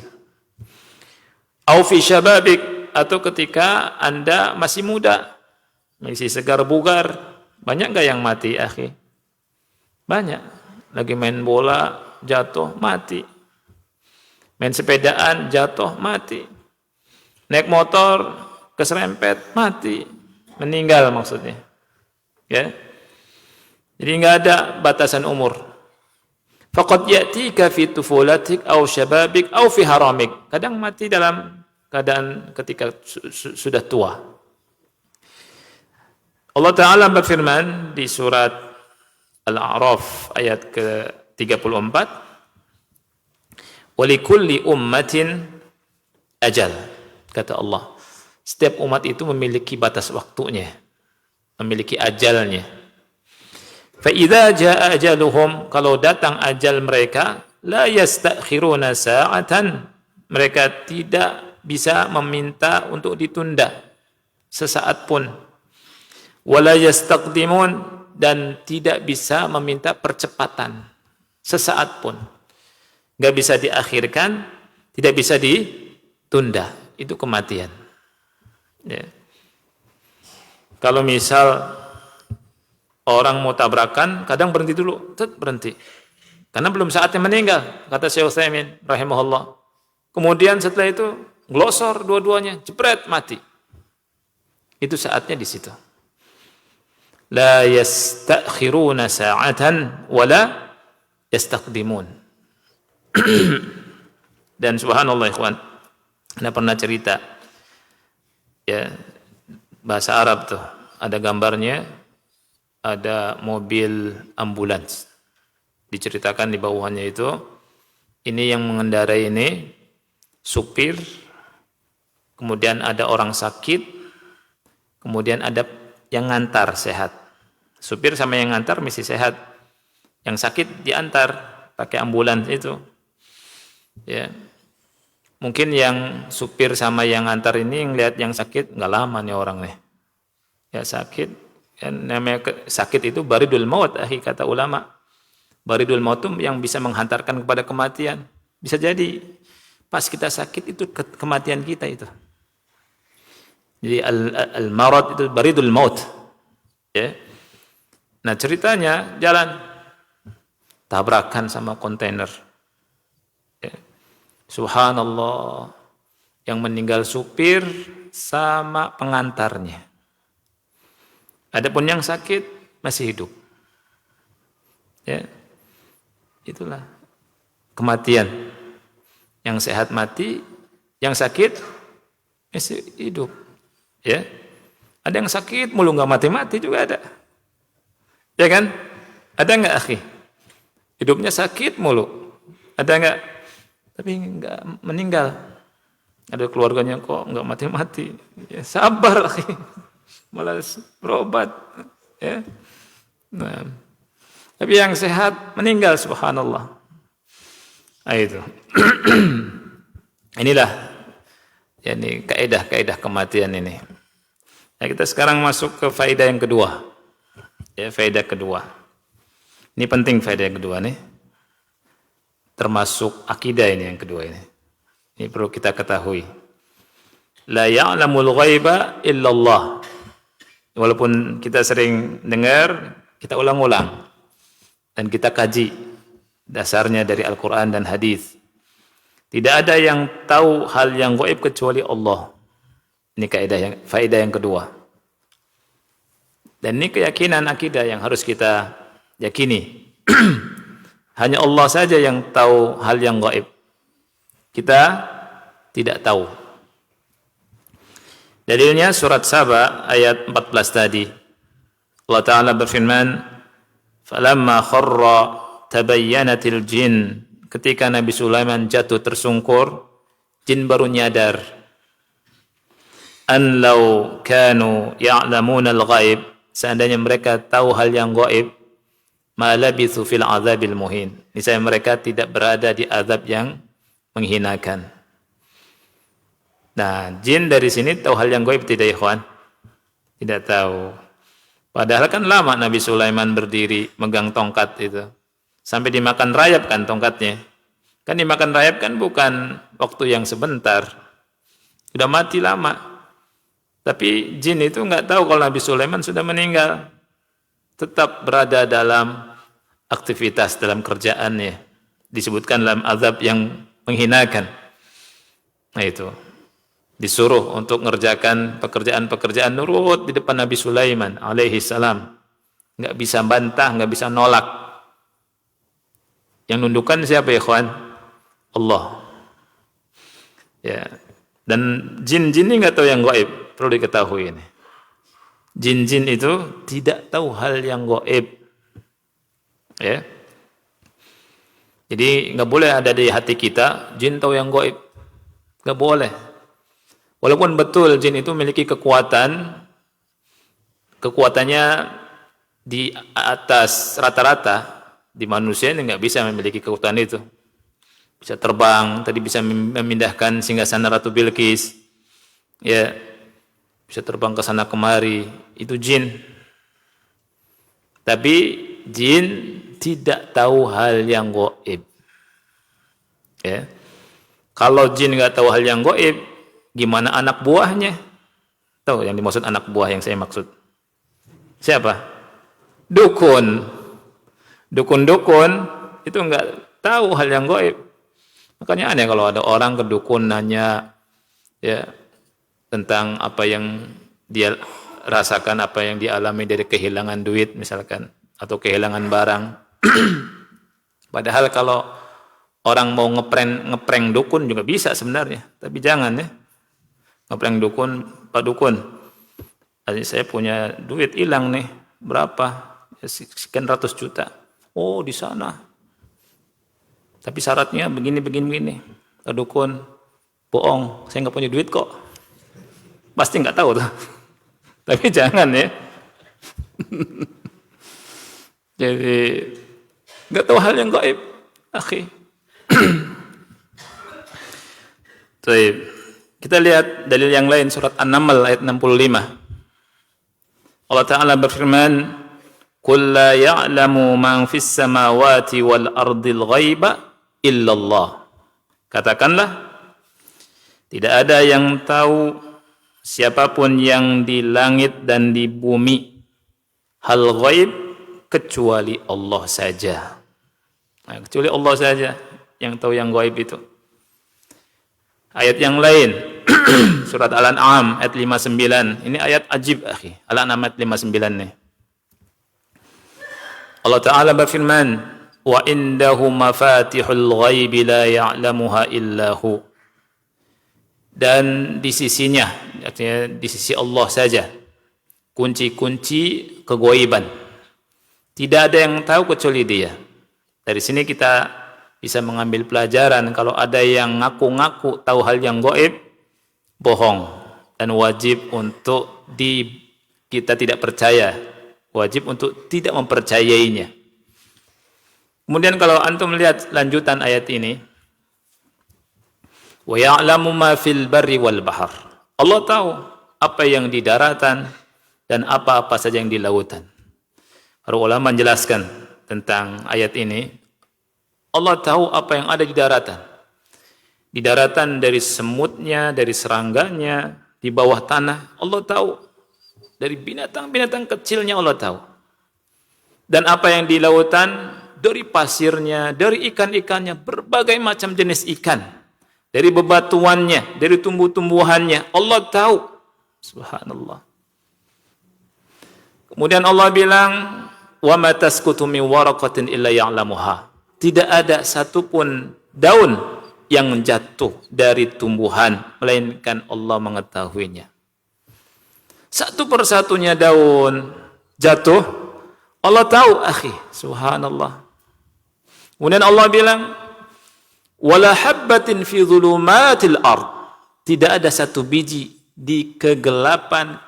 Au fi syababik, atau ketika Anda masih muda, masih segar bugar. Banyak enggak yang mati, akhi? Banyak. Lagi main bola, jatuh, mati. Main sepedaan, jatuh, mati. Naik motor, keserempet, mati. Meninggal maksudnya. Ya. Jadi enggak ada batasan umur. Faqad ya'tika fi tufulatik aw syababik aw fi haramik. Kadang mati dalam keadaan ketika sudah tua. Allah Ta'ala berfirman di surat Al-A'raf ayat ke-34, "Walikulli ummatin ajal." Kata Allah, setiap umat itu memiliki batas waktunya, memiliki ajalnya. Fa'idha ja'a ajaluhum, kalau datang ajal mereka, la yastakhiruna sa'atan, mereka tidak bisa meminta untuk ditunda sesaat pun. Wala yastaqdimun, dan tidak bisa meminta percepatan sesaat pun. Enggak bisa diakhirkan, tidak bisa ditunda. Itu kematian. Ya. Kalau misal orang mau tabrakan, kadang berhenti dulu, berhenti. Karena belum saatnya meninggal, kata Syekh Utsaimin rahimahullah. Kemudian setelah itu glosor dua-duanya, jebret, mati. Itu saatnya di situ. La yastakhiruna sa'atan wala yastaqdimun. Dan subhanallah ikhwan, Anda pernah cerita ya, bahasa Arab tuh ada gambarnya, ada mobil ambulans. Diceritakan di bawahnya itu, ini yang mengendarai ini supir, kemudian ada orang sakit, kemudian ada yang ngantar sehat. Supir sama yang ngantar mesti sehat. Yang sakit diantar pakai ambulans itu. Ya. Mungkin yang supir sama yang ngantar ini ngelihat yang sakit, enggak lama nih orang nih. Ya sakit. Yang namanya sakit itu baridul maut, kata ulama. Baridul maut itu yang bisa menghantarkan kepada kematian. Bisa jadi pas kita sakit itu kematian kita itu. Jadi al-marad itu baridul maut. Ya. Nah ceritanya jalan tabrakan sama kontainer. Ya. Subhanallah, yang meninggal supir sama pengantarnya. Adapun yang sakit masih hidup. Ya. Itulah kematian. Yang sehat mati, yang sakit masih hidup. Ya. Ada yang sakit mulu enggak mati-mati juga ada. Ya kan? Ada enggak, akhi? Hidupnya sakit mulu. Ada enggak? Tapi enggak meninggal. Ada keluarganya kok enggak mati-mati. Ya, sabar, akhi. Malas berobat, ya. Nah, tapi yang sehat meninggal, subhanallah. Nah, itu. Inilah yani kaidah-kaidah kematian ini. Nah, kita sekarang masuk ke faedah yang kedua. Ya, faedah kedua. Ini penting faedah yang kedua nih. Termasuk akidah ini yang kedua ini. Ini perlu kita ketahui. La ya'lamul ghaiba illallah. Walaupun kita sering dengar, kita ulang-ulang dan kita kaji dasarnya dari Al-Quran dan hadis. Tidak ada yang tahu hal yang gaib kecuali Allah. Ini faedah yang kedua. Dan ini keyakinan akidah yang harus kita yakini. Hanya Allah saja yang tahu hal yang gaib. Kita tidak tahu. Dalilnya surat Saba ayat 14 tadi. Allah Ta'ala berfirman, "Falamma kharra tabayyanatil jin ketika Nabi Sulaiman jatuh tersungkur, jin baru nyadar. An law kanu ya'lamuna al-ghaib, seandainya mereka tahu hal yang gaib, ma labithu fil azabil muhin, niscaya mereka tidak berada di azab yang menghinakan. Nah, jin dari sini tahu hal yang gaib tidak, ikhwan? Tidak tahu. Padahal kan lama Nabi Sulaiman berdiri megang tongkat itu. Sampai dimakan rayap kan tongkatnya. Kan dimakan rayap kan bukan waktu yang sebentar. Sudah mati lama. Tapi jin itu enggak tahu kalau Nabi Sulaiman sudah meninggal. Tetap berada dalam aktivitas, dalam kerjaannya. Disebutkan dalam azab yang menghinakan. Nah itu. Disuruh untuk mengerjakan pekerjaan-pekerjaan nurut di depan Nabi Sulaiman alaihi salam. Enggak bisa bantah, enggak bisa nolak. Yang nundukkan siapa, ya ikhwan? Allah. Ya. Dan jin-jin ini enggak tahu yang gaib, perlu diketahui ini. Jin-jin itu tidak tahu hal yang gaib. Ya. Jadi enggak boleh ada di hati kita jin tahu yang gaib. Enggak boleh. Walaupun betul jin itu memiliki kekuatannya di atas rata-rata, di manusia ini nggak bisa memiliki kekuatan itu. Bisa terbang, tadi bisa memindahkan singgasana Ratu Bilqis, ya, bisa terbang ke sana kemari, itu jin. Tapi jin tidak tahu hal yang gaib. Ya. Kalau jin nggak tahu hal yang gaib, gimana anak buahnya? Tahu yang dimaksud anak buah yang saya maksud? Siapa? Dukun. Dukun-dukun itu enggak tahu hal yang gaib. Makanya aneh kalau ada orang ke dukun nanya ya tentang apa yang dia rasakan, apa yang dialami dari kehilangan duit misalkan atau kehilangan barang. Padahal kalau orang mau ngeprank dukun juga bisa sebenarnya, tapi jangan ya. Ngeprank dukun, Pak Dukun, saya punya duit hilang nih, berapa? Ya, sekian ratus juta. Oh, di sana. Tapi syaratnya begini. Pak Dukun, bohong, saya nggak punya duit kok. Pasti nggak tahu tuh. Tapi jangan ya. Jadi nggak tahu hal yang gaib, akhi. Baik. Kita lihat dalil yang lain, surat An-Naml ayat 65. Allah Ta'ala berfirman, "Qul la ya'lamu man fis samawati wal ardil ghaiba illallah." Katakanlah, tidak ada yang tahu siapapun yang di langit dan di bumi hal ghaib kecuali Allah saja. Nah, kecuali Allah saja yang tahu yang ghaib itu. Ayat yang lain, surat Al-An'am ayat 59. Ini ayat ajib, akhi. Al-An'am ayat 59 nih. Allah Ta'ala berfirman, "Wa indahu mafatihul ghaibi la ya'lamuha illahu." Dan di sisinya, artinya di sisi Allah saja, kunci-kunci kegaiban. Tidak ada yang tahu kecuali Dia. Dari sini kita bisa mengambil pelajaran kalau ada yang ngaku-ngaku tahu hal yang gaib, bohong, dan wajib untuk kita tidak percaya, wajib untuk tidak mempercayainya. Kemudian kalau antum melihat lanjutan ayat ini, wa ya'lamu ma fil barri wal bahr. Allah tahu apa yang di daratan dan apa-apa saja yang di lautan. Para ulama menjelaskan tentang ayat ini. Allah tahu apa yang ada di daratan. Di daratan dari semutnya, dari serangganya, di bawah tanah, Allah tahu. Dari binatang-binatang kecilnya Allah tahu. Dan apa yang di lautan, dari pasirnya, dari ikan-ikannya, berbagai macam jenis ikan. Dari bebatuannya, dari tumbuh-tumbuhannya, Allah tahu. Subhanallah. Kemudian Allah bilang, "Wa ma tasqutu min waraqatin illa ya'lamuha." Tidak ada satupun daun yang jatuh dari tumbuhan, melainkan Allah mengetahuinya. Satu persatunya daun jatuh, Allah tahu, akhi. Subhanallah. Kemudian Allah bilang, wala habbatin fi dhulumatil ard. Tidak ada satu biji di kegelapan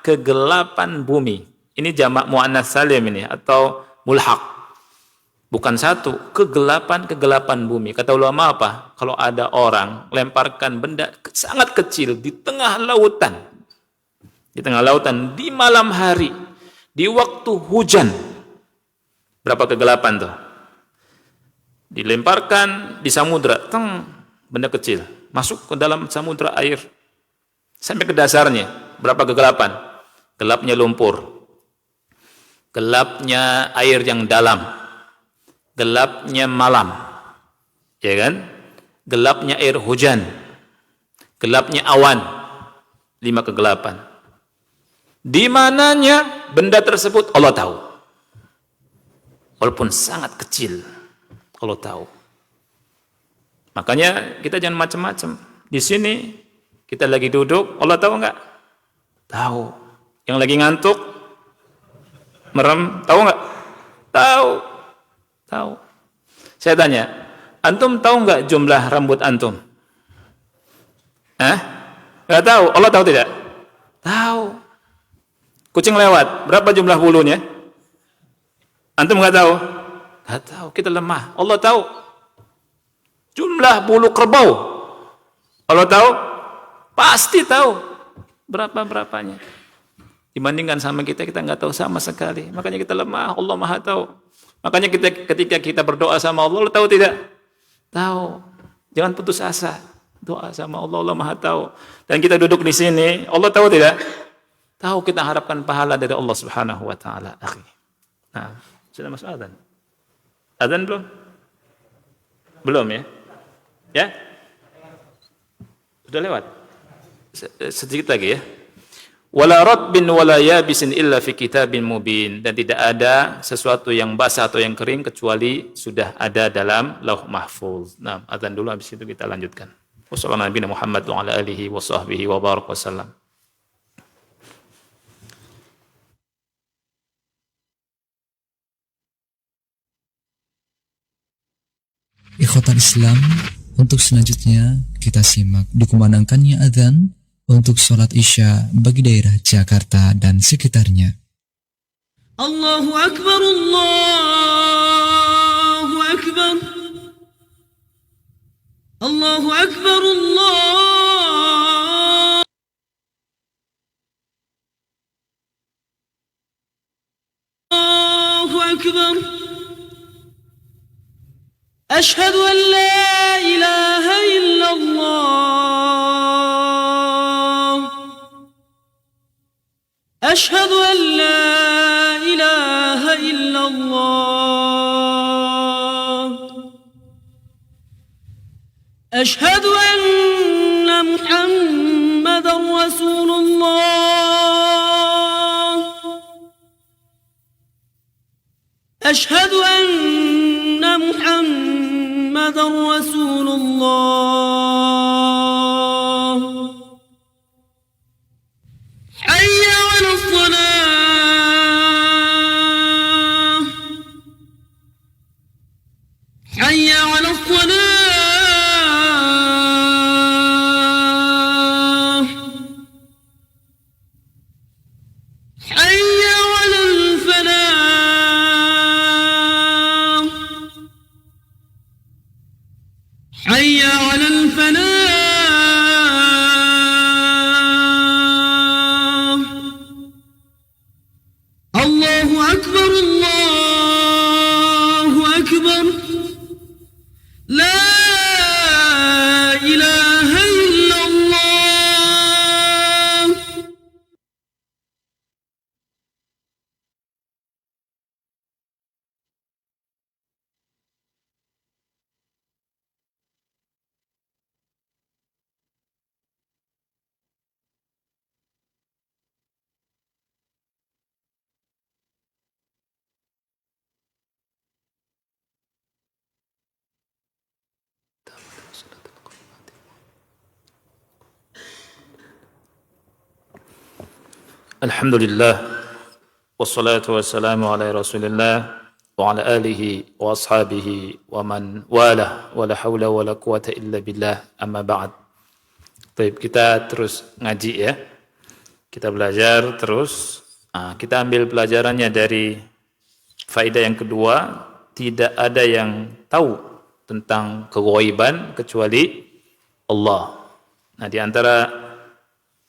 bumi. Ini jamak muannats salim ini atau mulhaq. Bukan satu, kegelapan bumi. Kata ulama apa? Kalau ada orang lemparkan benda sangat kecil di tengah lautan. Di tengah lautan di malam hari, di waktu hujan. Berapa kegelapan tuh? Dilemparkan di samudra, benda kecil masuk ke dalam samudra air sampai ke dasarnya. Berapa kegelapan? Gelapnya lumpur, gelapnya air yang dalam, gelapnya malam, ya kan? Gelapnya air hujan, gelapnya awan. 5 kegelapan. Di mananya benda tersebut Allah tahu. Walaupun sangat kecil, Allah tahu. Makanya kita jangan macam-macam. Di sini kita lagi duduk, Allah tahu enggak? Tahu. Yang lagi ngantuk, merem, tahu enggak? Tahu. Tahu. Saya tanya, antum tahu enggak jumlah rambut antum? Enggak tahu. Allah tahu tidak? Tahu. Kucing lewat, berapa jumlah bulunya? Antum enggak tahu? Enggak tahu. Kita lemah. Allah tahu. Jumlah bulu kerbau, Allah tahu? Pasti tahu. Berapa-berapanya. Dibandingkan sama kita enggak tahu sama sekali. Makanya kita lemah, Allah Maha tahu. Makanya ketika kita berdoa sama Allah, Allah tahu tidak? Tahu. Jangan putus asa. Doa sama Allah, Allah Maha tahu. Dan kita duduk di sini, Allah tahu tidak? Tahu. Kita harapkan pahala dari Allah Subhanahu wa taala, akhi. Nah, sudah masuk azan. Azan belum? Belum ya? Ya? Sudah lewat. Sedikit lagi ya. Wala ratbin wala yabisin illa fi kitabin mubin, dan tidak ada sesuatu yang basah atau yang kering kecuali sudah ada dalam Lauh Mahfuz. Nah, azan dulu, habis itu kita lanjutkan. Wassalamualaikum warahmatullahi wabarakatuh wa ala alihi wa sahbihi wa baraka wasallam. Ikhwatal Islam, untuk selanjutnya kita simak dikumandangkannya adzan untuk sholat Isya bagi daerah Jakarta dan sekitarnya. Allahu Akbar, Allahu Akbar, Allahu Akbar, Allahu Akbar. أشهد أن لا إله إلا الله أشهد أن لا إله إلا الله أشهد أن محمدا رسول الله أشهد أن محمدا رسول الله حي على الصلاة حي على الصلاة حي على الفلاح حي على الفلاح الله أكبر الله أكبر لا إله إلا الله. Alhamdulillah, wassalatu wassalamu ala rasulillah wa ala alihi wa ashabihi wa man walah wa la hawla wa la quwata illa billah amma ba'd. Baik, kita terus ngaji ya. Kita belajar terus. Kita ambil pelajarannya dari faedah yang kedua, tidak ada yang tahu tentang keghaiban kecuali Allah. Nah, di antara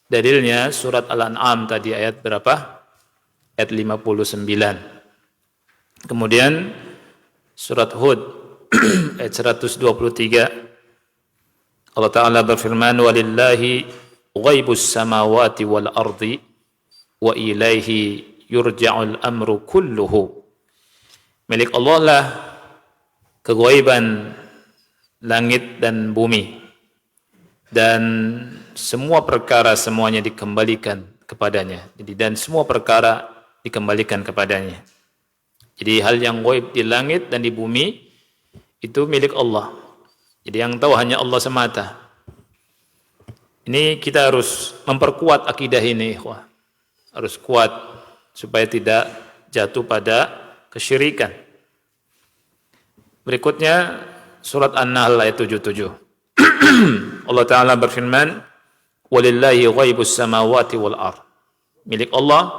dalilnya surat Al-An'am tadi ayat berapa? Ayat 59. Kemudian surat Hud ayat 123 Allah Ta'ala berfirman walillahi ghaibus samawati wal ardi wa ilaihi yurja'ul amru kulluhu. Milik Allah lah keghaiban langit dan bumi, dan semua perkara semuanya dikembalikan kepadanya. Jadi dan semua perkara dikembalikan kepadanya. Jadi hal yang ghaib di langit dan di bumi itu milik Allah. Jadi yang tahu hanya Allah semata. Ini kita harus memperkuat akidah ini, ikhwah. Harus kuat supaya tidak jatuh pada kesyirikan. Berikutnya surat An-Nahl ayat 77. Allah Ta'ala berfirman, walillahi ghaibus samawati wal ard. Milik Allah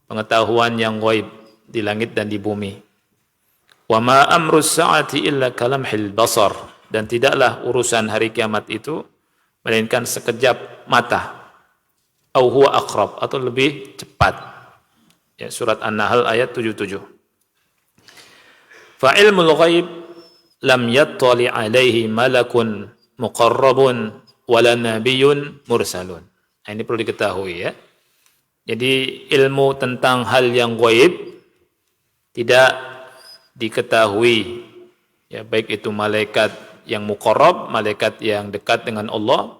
pengetahuan yang ghaib di langit dan di bumi. Wa ma amrus sa'ati illa kalamhil basar, dan tidaklah urusan hari kiamat itu melainkan sekejap mata. Au huwa aqrab, atau lebih cepat. Ya, surat An-Nahl ayat 77. Fa ilmul ghaib lam yattali alaihi malakun muqarrabun wala nabiyyun mursalun. Ini perlu diketahui ya. Jadi ilmu tentang hal yang ghaib tidak diketahui ya, baik itu malaikat yang muqarrab, malaikat yang dekat dengan Allah,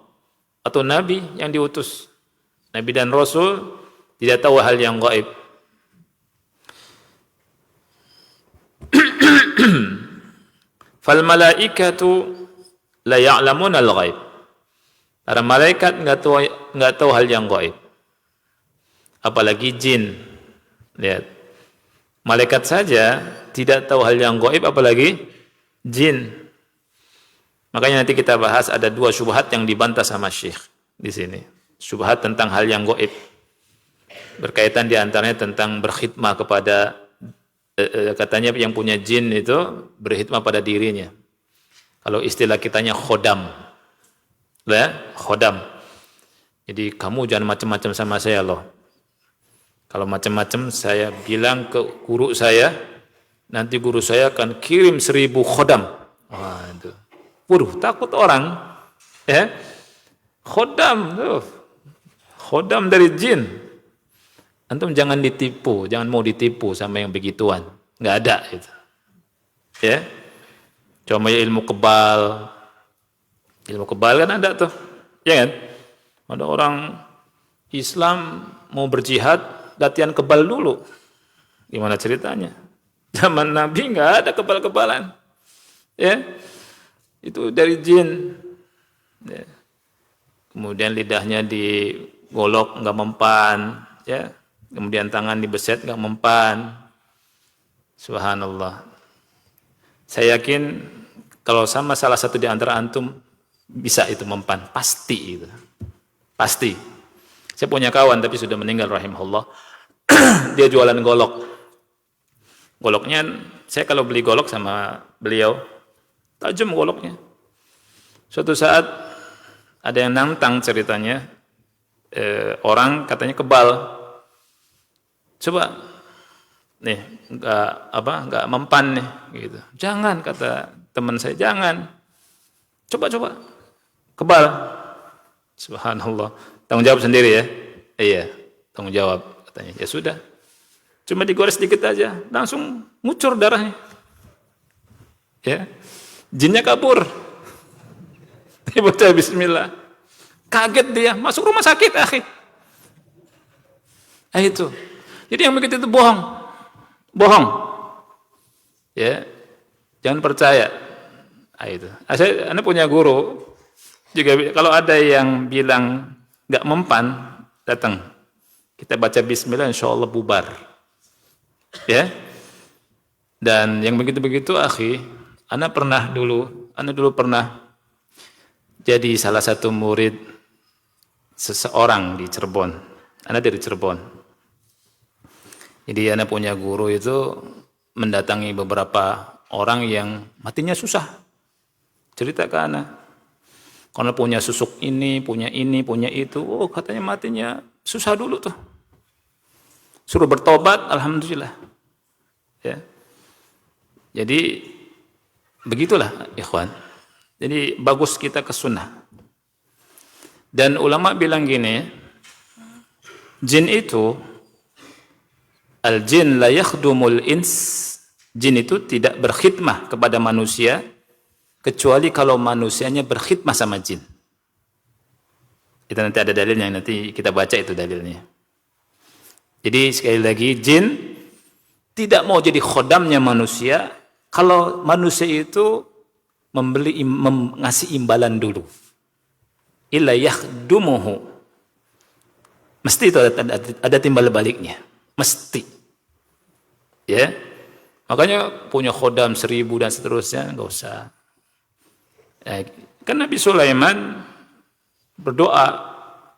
atau nabi yang diutus. Nabi dan rasul tidak tahu hal yang gaib. Fal malaikatu la ya'lamuna al-ghaib. Para malaikat enggak tahu hal yang gaib. Apalagi jin. Lihat. Malaikat saja tidak tahu hal yang gaib, apalagi jin. Makanya nanti kita bahas ada dua syubhat yang dibantah sama Syekh di sini. Syubhat tentang hal yang gaib. Berkaitan di antaranya tentang berkhidmah kepada katanya yang punya jin itu berkhidmah pada dirinya. Kalau istilah kitanya khodam. Ya, khodam. Jadi kamu jangan macam-macam sama saya loh. Kalau macam-macam saya bilang ke guru saya, nanti guru saya akan kirim 1000 khodam. Waduh. Waduh, takut orang. Ya. Khodam tuh. Khodam dari jin. Antum jangan ditipu, jangan mau ditipu sama yang begituan. Enggak ada itu. Ya. Cuma ilmu kebal. Ilmu kebal kan ada tuh. Ya kan? Ada orang Islam mau berjihad, latihan kebal dulu. Gimana ceritanya? Zaman Nabi enggak ada kebal-kebalan. Ya. Itu dari jin. Ya. Kemudian lidahnya digolok enggak mempan, ya. Kemudian tangan dibeset enggak mempan. Subhanallah. Saya yakin kalau sama salah satu di antara antum bisa itu mempan, pasti itu. Pasti. Saya punya kawan tapi sudah meninggal rahimahullah. Dia jualan golok. Goloknya, saya kalau beli golok sama beliau, tajam goloknya. Suatu saat ada yang nantang ceritanya, orang katanya kebal. Coba, nih, enggak mempan nih, gitu. Jangan, kata teman saya, jangan. Coba, kebal. Subhanallah. Tanggung jawab sendiri ya. Iya, tanggung jawab katanya. Ya sudah. Cuma digores sedikit aja, langsung ngucur darahnya. Ya. Jinnya kabur. Dia baca bismillah. Kaget dia, masuk rumah sakit, akhi. Itu. Jadi yang begitu itu bohong. Bohong. Ya. Jangan percaya. Itu. Anda punya guru juga, kalau ada yang bilang enggak mempan, datang. Kita baca bismillah, insyaallah bubar. Ya. Dan yang begitu-begitu akhi, ana dulu pernah jadi salah satu murid seseorang di Cirebon. Ana dari Cirebon. Jadi ana punya guru itu mendatangi beberapa orang yang matinya susah. Cerita ke ana. Karena punya susuk ini, punya itu. Oh, katanya matinya susah dulu tuh. Suruh bertobat, alhamdulillah. Ya. Jadi begitulah ikhwan. Jadi bagus kita ke sunnah. Dan ulama bilang gini, jin itu al-jin la yakhdumul ins, jin itu tidak berkhidmah kepada manusia kecuali kalau manusianya berkhidmah sama jin. Itu nanti ada dalilnya, nanti kita baca itu dalilnya. Jadi sekali lagi, jin tidak mau jadi khodamnya manusia kalau manusia itu ngasih imbalan dulu. Illa yakhdumuhu. Mesti itu ada timbal baliknya. Mesti. Ya. Makanya punya khodam 1000 dan seterusnya, enggak usah. Kan Nabi Sulaiman berdoa,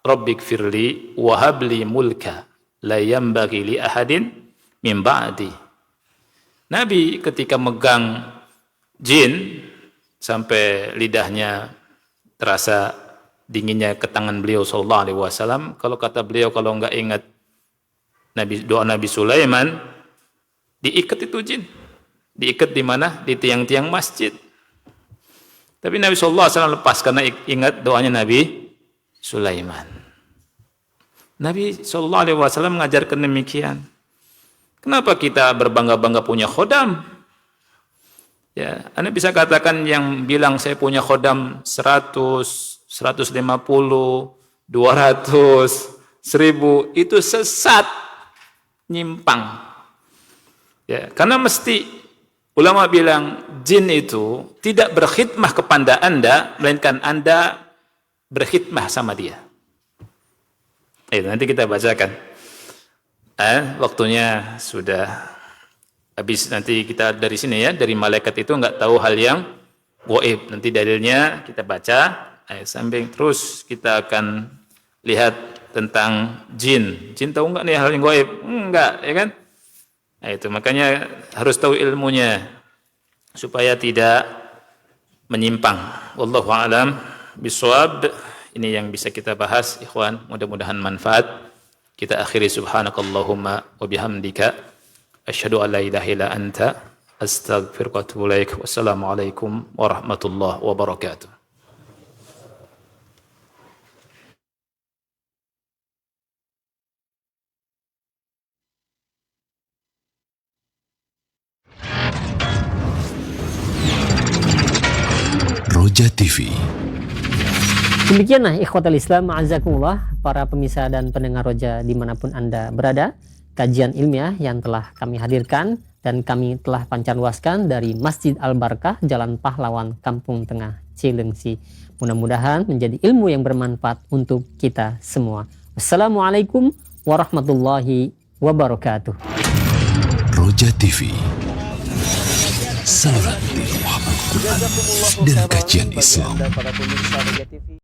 Rabbik firli wahabli mulka la yambagi li ahadin min ba'di. Nabi ketika megang jin sampai lidahnya terasa dinginnya ke tangan beliau sallallahu alaihi wasallam, kalau kata beliau kalau enggak ingat doa Nabi Sulaiman, diikat itu jin. Diikat di mana? Di tiang-tiang masjid. Tapi Nabi sallallahu alaihi wasallam lepas karena ingat doanya Nabi Sulaiman. Nabi sallallahu alaihi wasallam mengajarkan demikian. Kenapa kita berbangga-bangga punya khodam? Ya, Anda bisa katakan yang bilang saya punya khodam 100, 150, 200, 1000 itu sesat, nyimpang. Ya, karena mesti ulama bilang jin itu tidak berkhidmah kepada Anda, melainkan Anda berkhidmah sama dia. Nanti kita bacakan. Waktunya sudah habis, nanti kita dari sini ya, dari malaikat itu enggak tahu hal yang gaib. Nanti dalilnya kita baca, samping terus kita akan lihat tentang jin. Jin tahu enggak nih hal yang gaib? Enggak, ya kan? Itu makanya harus tahu ilmunya supaya tidak menyimpang. Wallahu a'lam bishawab. Ini yang bisa kita bahas, ikhwan. Mudah-mudahan manfaat. Kita akhiri subhanakallahumma wa bihamdika asyhadu an la ilaha illa anta astaghfiruka wa atubu ilaik. Wassalamualaikum warahmatullahi wabarakatuh. Roja TV. Demikianlah ikhwatal Islam, ma'azakumullah, para pemirsa dan pendengar Roja dimanapun Anda berada, kajian ilmiah yang telah kami hadirkan dan kami telah pancarluaskan dari Masjid Al-Barakah, Jalan Pahlawan, Kampung Tengah, Cilengsi. Mudah-mudahan menjadi ilmu yang bermanfaat untuk kita semua. Wassalamualaikum warahmatullahi wabarakatuh. Roja TV. Salam dari Muhammad Quran dan kajian Islam.